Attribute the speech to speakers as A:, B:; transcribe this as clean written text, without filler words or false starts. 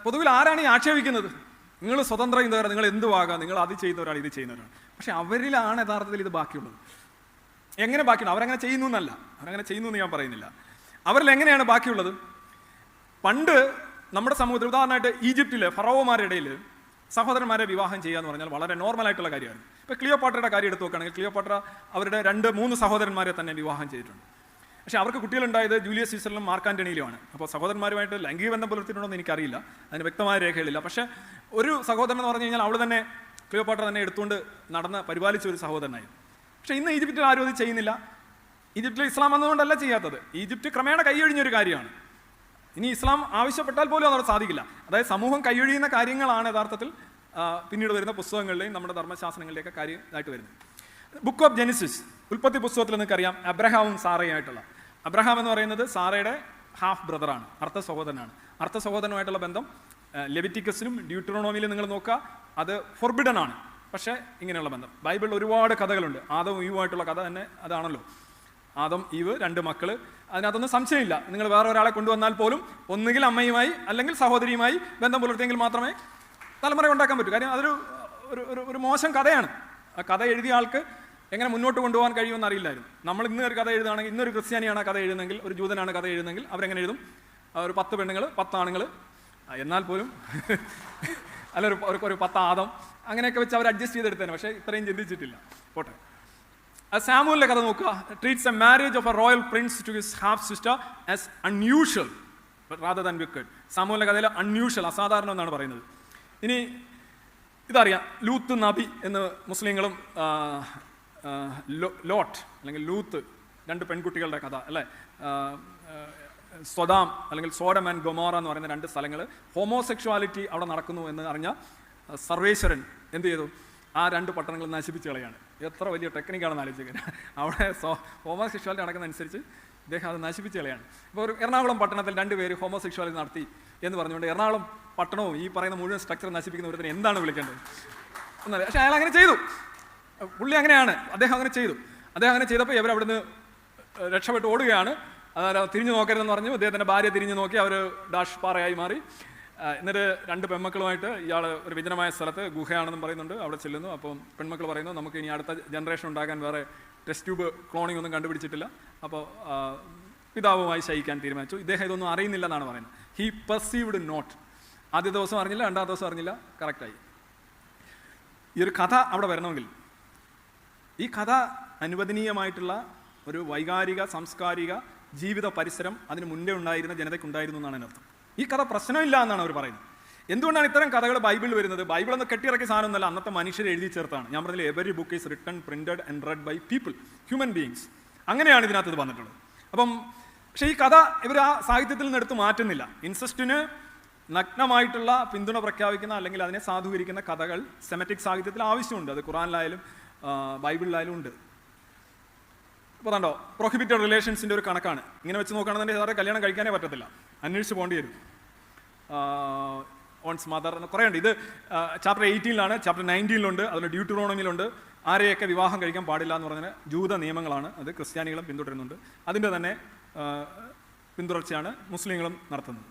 A: പൊതുവിൽ ആരാണ് ഈ ആക്ഷേപിക്കുന്നത്? നിങ്ങൾ സ്വതന്ത്ര ചിന്തകരാണ്, നിങ്ങൾ എന്തുവാകാം, നിങ്ങൾ അത് ചെയ്യുന്നവരാണ്, ഇത് ചെയ്യുന്നവരാണ്. പക്ഷെ അവരിലാണ് യഥാർത്ഥത്തിൽ ഇത് ബാക്കിയുള്ളത്. എങ്ങനെ ബാക്കിയുണ്ട്? അവരങ്ങനെ ചെയ്യുന്നു എന്നല്ല, അവരങ്ങനെ ചെയ്യുന്നു എന്ന് ഞാൻ പറയുന്നില്ല. അവരിൽ എങ്ങനെയാണ് ബാക്കിയുള്ളത്? പണ്ട് നമ്മുടെ സമൂഹത്തിൽ, ഉദാഹരണമായിട്ട് ഈജിപ്തിലെ ഫറോവമാരുടെ ഇടയിൽ സഹോദരന്മാരെ വിവാഹം ചെയ്യുക എന്ന് പറഞ്ഞാൽ വളരെ നോർമലായിട്ടുള്ള കാര്യമാണ്. ഇപ്പോൾ ക്ലിയോപാട്രയുടെ കാര്യം എടുത്ത് നോക്കുകയാണെങ്കിൽ, ക്ലിയോപാട്ര അവരുടെ 2-3 സഹോദരന്മാരെ തന്നെ വിവാഹം ചെയ്തിട്ടുണ്ട്. പക്ഷേ അവർക്ക് കുട്ടികളുണ്ടായത് ജൂലിയസ് സീസറിലും മാർക്ക് ആൻ്റണിയിലുമാണ്. അപ്പോൾ സഹോദരന്മാരുമായിട്ട് ലൈംഗിക ബന്ധം പുലർത്തിയിട്ടുണ്ടോ എന്ന് എനിക്കറിയില്ല, അതിന് വ്യക്തമായ രേഖകളില്ല. പക്ഷേ ഒരു സഹോദരൻ എന്ന് പറഞ്ഞു കഴിഞ്ഞാൽ അവൾ തന്നെ, ക്ലിയോപാട്ര തന്നെ എടുത്തുകൊണ്ട് നടന്ന് പരിപാലിച്ച ഒരു സഹോദരനായിരുന്നു. പക്ഷേ ഇന്ന് ഈജിപ്തിൽ ആരും അത് ചെയ്യുന്നില്ല. ഈജിപ്തിൽ ഇസ്ലാം വന്നതുകൊണ്ടല്ല ചെയ്യാത്തത്, ഈജിപ്റ്റ് ക്രമേണ കൈയൊഴിഞ്ഞൊരു കാര്യമാണ്. ഇനി ഇസ്ലാം ആവശ്യപ്പെട്ടാൽ പോലും അതവിടെ സാധിക്കില്ല. അതായത് സമൂഹം കൈയൊഴിയുന്ന കാര്യങ്ങളാണ് യഥാർത്ഥത്തിൽ പിന്നീട് വരുന്ന പുസ്തകങ്ങളിലെയും നമ്മുടെ ധർമ്മശാസ്ത്രങ്ങളിലെയൊക്കെ കാര്യമായിട്ട് വരുന്നത്. ബുക്ക് ഓഫ് ജെനിസിസ്, ഉൽപ്പത്തി പുസ്തകത്തിൽ നിങ്ങൾക്കറിയാം അബ്രഹാമും സാറയുമായിട്ടുള്ള. അബ്രഹാം എന്ന് പറയുന്നത് സാറയുടെ ഹാഫ് ബ്രദറാണ്, അർത്ഥ സഹോദരനാണ്. അർത്ഥ സഹോദരനുമായിട്ടുള്ള ബന്ധം ലെവിറ്റിക്കസിലും ഡ്യൂട്ടറോണോമിയിലും നിങ്ങൾ നോക്കുക, അത് ഫോർബിഡൻ ആണ്. പക്ഷേ ഇങ്ങനെയുള്ള ബന്ധം ബൈബിളിൽ ഒരുപാട് കഥകളുണ്ട്. ആദവും ഈവുമായിട്ടുള്ള കഥ തന്നെ അതാണല്ലോ. ആദം, ഈവ്, 2 മക്കൾ. അതിനകത്തൊന്നും സംശയമില്ല. നിങ്ങൾ വേറെ ഒരാളെ കൊണ്ടുവന്നാൽ പോലും ഒന്നുകിൽ അമ്മയുമായി അല്ലെങ്കിൽ സഹോദരിയുമായി ബന്ധം പുലർത്തിയെങ്കിൽ മാത്രമേ തലമുറ ഉണ്ടാക്കാൻ പറ്റൂ. കാര്യം അതൊരു ഒരു മോശം കഥയാണ്. ആ കഥ എഴുതിയ ആൾക്ക് എങ്ങനെ മുന്നോട്ട് കൊണ്ടുപോകാൻ കഴിയുമെന്ന് അറിയില്ലായിരുന്നു. നമ്മൾ ഇന്ന് ഒരു കഥ എഴുതുകയാണെങ്കിൽ, ഇന്നൊരു ക്രിസ്ത്യാനിയാണ് കഥ എഴുതുന്നെങ്കിൽ, ഒരു ജൂതനാണ് കഥ എഴുതുന്നെങ്കിൽ അവരെങ്ങനെ എഴുതും? ഒരു 10 പെണ്ണുങ്ങൾ 10 ആണുങ്ങൾ, എന്നാൽ പോലും അല്ല ഒരു 10 ആദം, അങ്ങനെയൊക്കെ വെച്ച് അവർ അഡ്ജസ്റ്റ് ചെയ്തെടുത്തേനെ. പക്ഷേ ഇത്രയും ചിന്തിച്ചിട്ടില്ല. പോട്ടെ. സാമുവലിന്റെ കഥ നോക്കുക. Treats a marriage of a royal prince to his half sister as unusual rather than wicked. സാമുവലിന്റെ കഥയിൽ അൺയൂഷ്വൽ, അസാധാരണം എന്നാണ് പറയുന്നത്. ഇനി ഇതറിയാം, ലൂത്ത് നബി എന്ന് മുസ്ലിങ്ങളും ലോട്ട് അല്ലെങ്കിൽ ലൂത്ത്, 2 പെൺകുട്ടികളുടെ കഥ അല്ലേ. സ്വദാം അല്ലെങ്കിൽ സോഡം ആൻഡ് ഗൊമോറ എന്ന് പറയുന്ന 2 സ്ഥലങ്ങൾ, ഹോമോസെക്ഷുവാലിറ്റി അവിടെ നടക്കുന്നു എന്ന് അറിഞ്ഞ സർവേശ്വരൻ എന്ത് ചെയ്തു? ആ 2 പട്ടണങ്ങൾ നശിപ്പിച്ച് കളയാണ്. എത്ര വലിയ ടെക്നിക്കാണെന്ന് ആലോചിക്കുന്നത്. അവിടെ ഹോമോസെക്ഷുവാലിറ്റി നടക്കുന്നതനുസരിച്ച് ഇദ്ദേഹം അത് നശിപ്പിച്ച് കളയാണ്. ഇപ്പോൾ ഒരു എറണാകുളം പട്ടണത്തിൽ 2 പേര് ഹോമോസെക്ഷുവാലിറ്റി നടത്തി എന്ന് പറഞ്ഞുകൊണ്ട് എറണാകുളം പട്ടണവും ഈ പറയുന്ന മുഴുവൻ സ്ട്രക്ചർ നശിപ്പിക്കുന്ന ഒരുത്തിന് എന്താണ് വിളിക്കേണ്ടത് എന്നല്ല. പക്ഷേ അയാൾ അങ്ങനെ ചെയ്തു. പുള്ളി അങ്ങനെയാണ്, അദ്ദേഹം അങ്ങനെ ചെയ്തു. അദ്ദേഹം അങ്ങനെ ചെയ്തപ്പോൾ ഇവർ അവിടുന്ന് രക്ഷപ്പെട്ട് ഓടുകയാണ്. അതായത് തിരിഞ്ഞു നോക്കരുതെന്ന് പറഞ്ഞു. അദ്ദേഹത്തിൻ്റെ ഭാര്യ തിരിഞ്ഞു നോക്കി, അവർ ഡാഷ് പാറയായി മാറി. എന്നിട്ട് 2 പെൺമക്കളുമായിട്ട് ഇയാൾ ഒരു വിജനമായ സ്ഥലത്ത്, ഗുഹയാണെന്നും പറയുന്നുണ്ട്, അവിടെ ചെല്ലുന്നു. അപ്പം പെൺമക്കൾ പറയുന്നു, നമുക്ക് ഇനി അടുത്ത ജനറേഷൻ ഉണ്ടാക്കാൻ വേറെ ടെസ്റ്റ് ട്യൂബ് ക്ലോണിംഗ് ഒന്നും കണ്ടുപിടിച്ചിട്ടില്ല. അപ്പോൾ പിതാവുമായി ശയിക്കാൻ തീരുമാനിച്ചു. ഇദ്ദേഹം ഇതൊന്നും അറിയുന്നില്ല എന്നാണ് പറയുന്നത്. He perceived not. ആദ്യ ദിവസം അറിഞ്ഞില്ല, 2ാം ദിവസം അറിഞ്ഞില്ല, കറക്റ്റായി. ഈ ഒരു കഥ അവിടെ വരണമെങ്കിൽ, ഈ കഥ അനുവദനീയമായിട്ടുള്ള ഒരു വൈകാരിക സാംസ്കാരിക ജീവിത പരിസരം അതിന് മുന്നേ ഉണ്ടായിരുന്ന ജനതയ്ക്കുണ്ടായിരുന്നു എന്നാണ് അതിനർത്ഥം. ഈ കഥ പ്രശ്നമില്ല എന്നാണ് അവർ പറയുന്നത്. എന്തുകൊണ്ടാണ് ഇത്തരം കഥകൾ ബൈബിളിൽ വരുന്നത്? ബൈബിളൊന്ന് കെട്ടിയിറക്കിയ സാധനമൊന്നുമല്ല, അന്നത്തെ മനുഷ്യർ എഴുതി ചേർത്താണ്. ഞാൻ പറഞ്ഞില്ല, every book is written, printed and read by people, human beings. അങ്ങനെയാണ് ഇതിനകത്ത് ഇത് വന്നിട്ടുള്ളത്. അപ്പം പക്ഷേ ഈ കഥ ഇവർ ആ സാഹിത്യത്തിൽ നിന്ന് എടുത്ത് മാറ്റുന്നില്ല. ഇൻസെസ്റ്റിന് നഗ്നമായിട്ടുള്ള പിന്തുണ പ്രഖ്യാപിക്കുന്ന അല്ലെങ്കിൽ അതിനെ സാധൂകരിക്കുന്ന കഥകൾ സെമറ്റിക് സാഹിത്യത്തിൽ ആവശ്യമുണ്ട്. അത് ഖുറാനിലായാലും ബൈബിളിലായാലും ഉണ്ട്. ഇപ്പോൾ കണ്ടോ, പ്രൊഹിബിറ്റഡ് റിലേഷൻസിൻ്റെ ഒരു കണക്കാണ്. ഇങ്ങനെ വെച്ച് നോക്കുകയാണെന്നുണ്ടെങ്കിൽ സാറെ കല്യാണം കഴിക്കാനേ പറ്റത്തില്ല, അന്വേഷിച്ച് പോകേണ്ടി വരും. ഓൺസ് മദർ കുറേ ഉണ്ട്. ഇത് ചാപ്റ്റർ 18-ലാണ്, ചാപ്റ്റർ 19-ലുണ്ട്, അതിൽ ഡ്യൂട്ടറോണമിയിലുണ്ട്. ആരെയൊക്കെ വിവാഹം കഴിക്കാൻ പാടില്ല എന്ന് പറഞ്ഞാൽ ജൂത നിയമങ്ങളാണ്. അത് ക്രിസ്ത്യാനികളും പിന്തുടരുന്നുണ്ട്. അതിൻ്റെ തന്നെ പിന്തുടർച്ചയാണ് മുസ്ലിങ്ങളും നടത്തുന്നത്.